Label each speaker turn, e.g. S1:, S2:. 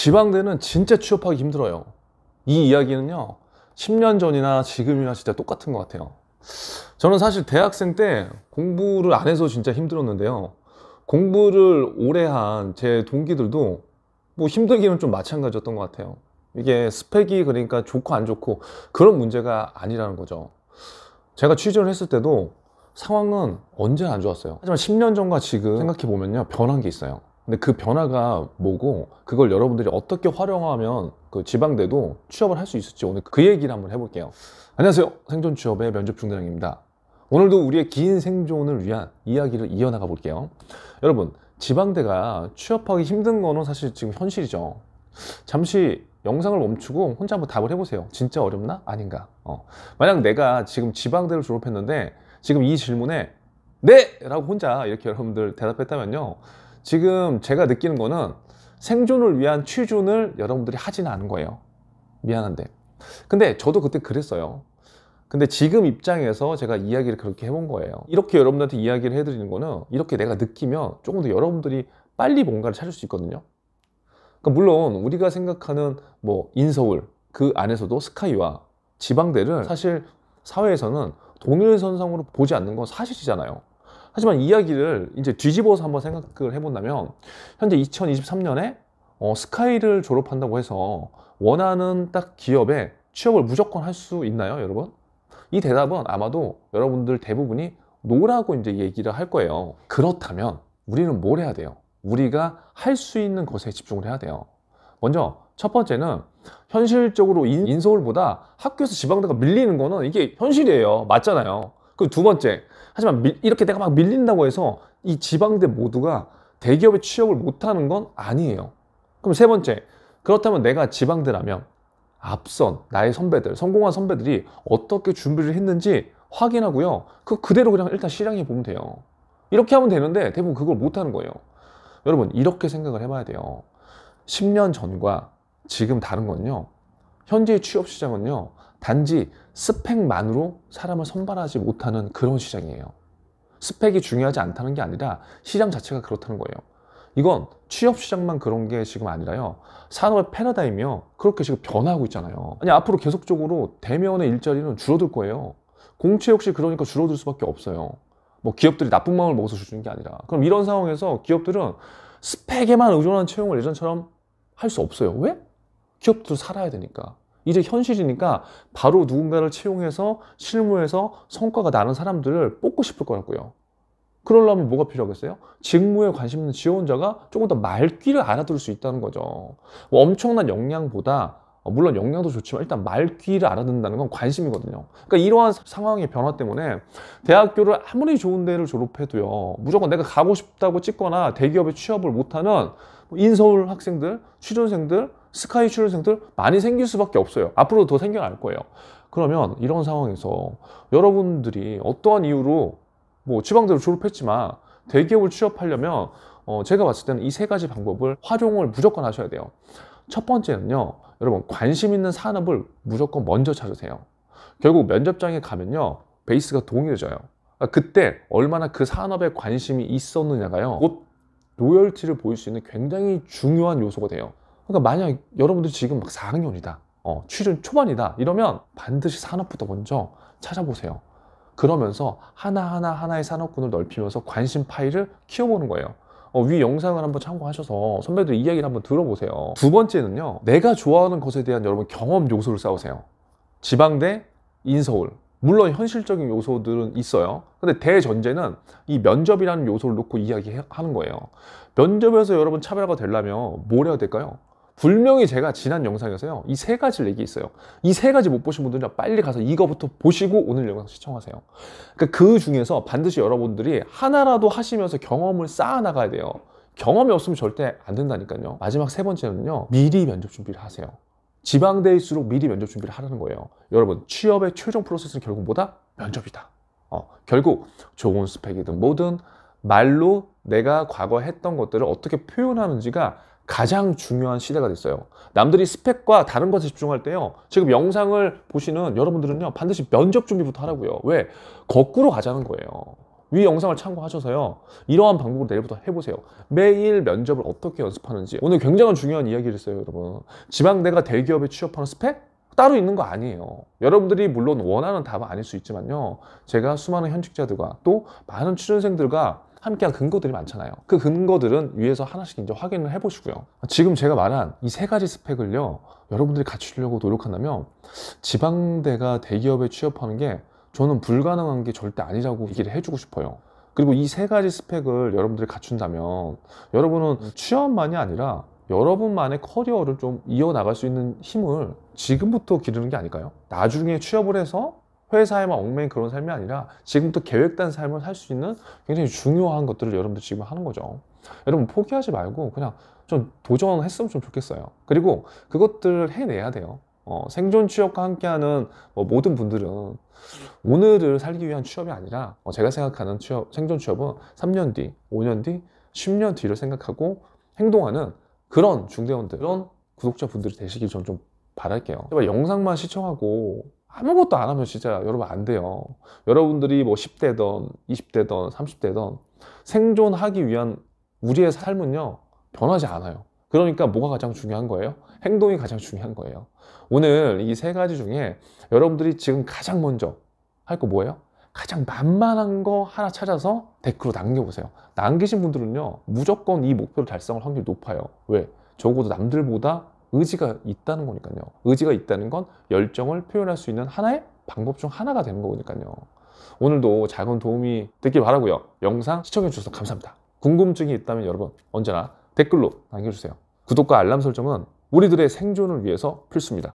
S1: 지방대는 진짜 취업하기 힘들어요. 이 이야기는요, 10년 전이나 지금이나 진짜 똑같은 것 같아요. 저는 사실 대학생 때 공부를 안 해서 진짜 힘들었는데요. 공부를 오래 한 제 동기들도 뭐 힘들기는 좀 마찬가지였던 것 같아요. 이게 스펙이 그러니까 좋고 안 좋고 그런 문제가 아니라는 거죠. 제가 취준을 했을 때도 상황은 언제나 안 좋았어요. 하지만 10년 전과 지금 생각해 보면요, 변한 게 있어요. 근데 그 변화가 뭐고 그걸 여러분들이 어떻게 활용하면 그 지방대도 취업을 할 수 있을지 오늘 그 얘기를 한번 해볼게요. 안녕하세요, 생존 취업의 면접 중대장입니다. 오늘도 우리의 긴 생존을 위한 이야기를 이어나가 볼게요. 여러분, 지방대가 취업하기 힘든 거는 사실 지금 현실이죠. 잠시 영상을 멈추고 혼자 한번 답을 해보세요. 진짜 어렵나? 아닌가? 만약 내가 지금 지방대를 졸업했는데 지금 이 질문에 네! 라고 혼자 이렇게 여러분들 대답했다면요, 지금 제가 느끼는 거는 생존을 위한 취준을 여러분들이 하지는 않은 거예요. 미안한데. 근데 저도 그때 그랬어요. 근데 지금 입장에서 제가 이야기를 그렇게 해본 거예요. 이렇게 여러분들한테 이야기를 해드리는 거는 이렇게 내가 느끼면 조금 더 여러분들이 빨리 뭔가를 찾을 수 있거든요. 그러니까 물론 우리가 생각하는 뭐 인서울 그 안에서도 스카이와 지방대를 사실 사회에서는 동일선상으로 보지 않는 건 사실이잖아요. 하지만 이야기를 이제 뒤집어서 한번 생각을 해본다면 현재 2023년에 스카이를 졸업한다고 해서 원하는 딱 기업에 취업을 무조건 할 수 있나요, 여러분? 이 대답은 아마도 여러분들 대부분이 노라고 이제 얘기를 할 거예요. 그렇다면 우리는 뭘 해야 돼요? 우리가 할 수 있는 것에 집중을 해야 돼요. 먼저 첫 번째는 현실적으로 인서울보다 학교에서 지방대가 밀리는 거는 이게 현실이에요. 맞잖아요. 그 두 번째, 하지만 이렇게 내가 막 밀린다고 해서 이 지방대 모두가 대기업에 취업을 못하는 건 아니에요. 그럼 세 번째, 그렇다면 내가 지방대라면 앞선 나의 선배들, 성공한 선배들이 어떻게 준비를 했는지 확인하고요, 그대로 그냥 일단 실행해 보면 돼요. 이렇게 하면 되는데 대부분 그걸 못하는 거예요. 여러분, 이렇게 생각을 해봐야 돼요. 10년 전과 지금 다른 건요, 현재의 취업 시장은요, 단지 스펙만으로 사람을 선발하지 못하는 그런 시장이에요. 스펙이 중요하지 않다는 게 아니라 시장 자체가 그렇다는 거예요. 이건 취업 시장만 그런 게 지금 아니라요, 산업의 패러다임이요, 그렇게 지금 변화하고 있잖아요. 아니, 앞으로 계속적으로 대면의 일자리는 줄어들 거예요. 공채 역시 그러니까 줄어들 수밖에 없어요. 뭐 기업들이 나쁜 마음을 먹어서 주는 게 아니라. 그럼 이런 상황에서 기업들은 스펙에만 의존한 채용을 예전처럼 할 수 없어요. 왜? 기업도 살아야 되니까. 이제 현실이니까 바로 누군가를 채용해서 실무에서 성과가 나는 사람들을 뽑고 싶을 거라고요. 그러려면 뭐가 필요하겠어요? 직무에 관심 있는 지원자가 조금 더 말귀를 알아들을 수 있다는 거죠. 뭐 엄청난 역량보다, 물론 역량도 좋지만 일단 말귀를 알아듣는다는 건 관심이거든요. 그러니까 이러한 상황의 변화 때문에 대학교를 아무리 좋은 데를 졸업해도요, 무조건 내가 가고 싶다고 찍거나 대기업에 취업을 못하는 인서울 학생들, 취준생들, 스카이 취준생들 많이 생길 수밖에 없어요. 앞으로 더 생겨날 거예요. 그러면 이런 상황에서 여러분들이 어떠한 이유로 뭐 지방대로 졸업했지만 대기업을 취업하려면 제가 봤을 때는 이 세 가지 방법을 활용을 무조건 하셔야 돼요. 첫 번째는요, 여러분, 관심 있는 산업을 무조건 먼저 찾으세요. 결국 면접장에 가면요, 베이스가 동일해져요. 그때 얼마나 그 산업에 관심이 있었느냐가요, 곧 로열티를 보일 수 있는 굉장히 중요한 요소가 돼요. 그러니까 만약 여러분들이 지금 막 4학년이다, 취준 초반이다 이러면 반드시 산업부터 먼저 찾아보세요. 그러면서 하나하나의 산업군을 넓히면서 관심 파일을 키워보는 거예요. 위 영상을 한번 참고하셔서 선배들 이야기를 한번 들어보세요. 두 번째는요, 내가 좋아하는 것에 대한 여러분 경험 요소를 쌓으세요. 지방대, 인서울, 물론 현실적인 요소들은 있어요. 근데 대전제는 이 면접이라는 요소를 놓고 이야기하는 거예요. 면접에서 여러분 차별화가 되려면 뭘 해야 될까요? 분명히 제가 지난 영상에서요, 이 세 가지를 얘기했어요. 이 세 가지 못 보신 분들은 빨리 가서 이거부터 보시고 오늘 영상 시청하세요. 그러니까 그 중에서 반드시 여러분들이 하나라도 하시면서 경험을 쌓아 나가야 돼요. 경험이 없으면 절대 안 된다니까요. 마지막 세 번째는요, 미리 면접 준비를 하세요. 지방대일수록 미리 면접 준비를 하라는 거예요. 여러분, 취업의 최종 프로세스는 결국 뭐다? 면접이다. 결국 좋은 스펙이든 뭐든 말로 내가 과거에 했던 것들을 어떻게 표현하는지가 가장 중요한 시대가 됐어요. 남들이 스펙과 다른 것에 집중할 때요, 지금 영상을 보시는 여러분들은요, 반드시 면접 준비부터 하라고요. 왜? 거꾸로 가자는 거예요. 위 영상을 참고하셔서요, 이러한 방법으로 내일부터 해보세요. 매일 면접을 어떻게 연습하는지. 오늘 굉장히 중요한 이야기를 했어요, 여러분. 지방대가 대기업에 취업하는 스펙? 따로 있는 거 아니에요. 여러분들이 물론 원하는 답은 아닐 수 있지만요, 제가 수많은 현직자들과 또 많은 취준생들과 함께한 근거들이 많잖아요. 그 근거들은 위에서 하나씩 이제 확인을 해보시고요. 지금 제가 말한 이 세 가지 스펙을요, 여러분들이 갖추려고 노력한다면 지방대가 대기업에 취업하는 게 저는 불가능한 게 절대 아니라고 얘기를 해주고 싶어요. 그리고 이 세 가지 스펙을 여러분들이 갖춘다면 여러분은 취업만이 아니라 여러분만의 커리어를 좀 이어나갈 수 있는 힘을 지금부터 기르는 게 아닐까요? 나중에 취업을 해서 회사에만 얽매인 그런 삶이 아니라 지금부터 계획된 삶을 살 수 있는 굉장히 중요한 것들을 여러분들 지금 하는 거죠. 여러분 포기하지 말고 그냥 좀 도전했으면 좀 좋겠어요. 그리고 그것들을 해내야 돼요. 생존 취업과 함께하는 모든 분들은 오늘을 살기 위한 취업이 아니라 제가 생각하는 생존 취업은 3년 뒤, 5년 뒤, 10년 뒤를 생각하고 행동하는 그런 중대원들, 그런 구독자분들이 되시길 저는 좀 바랄게요. 제발 영상만 시청하고 아무것도 안 하면 진짜 여러분 안 돼요. 여러분들이 10대든 20대든 30대든 생존하기 위한 우리의 삶은요, 변하지 않아요. 그러니까 뭐가 가장 중요한 거예요? 행동이 가장 중요한 거예요. 오늘 이 세 가지 중에 여러분들이 지금 가장 먼저 할 거 뭐예요? 가장 만만한 거 하나 찾아서 댓글로 남겨보세요. 남기신 분들은요, 무조건 이 목표를 달성할 확률이 높아요. 왜? 적어도 남들보다 의지가 있다는 거니까요. 의지가 있다는 건 열정을 표현할 수 있는 하나의 방법 중 하나가 되는 거니까요. 오늘도 작은 도움이 됐길 바라고요. 영상 시청해 주셔서 감사합니다. 궁금증이 있다면 여러분 언제나 댓글로 남겨주세요. 구독과 알람 설정은 우리들의 생존을 위해서 필수입니다.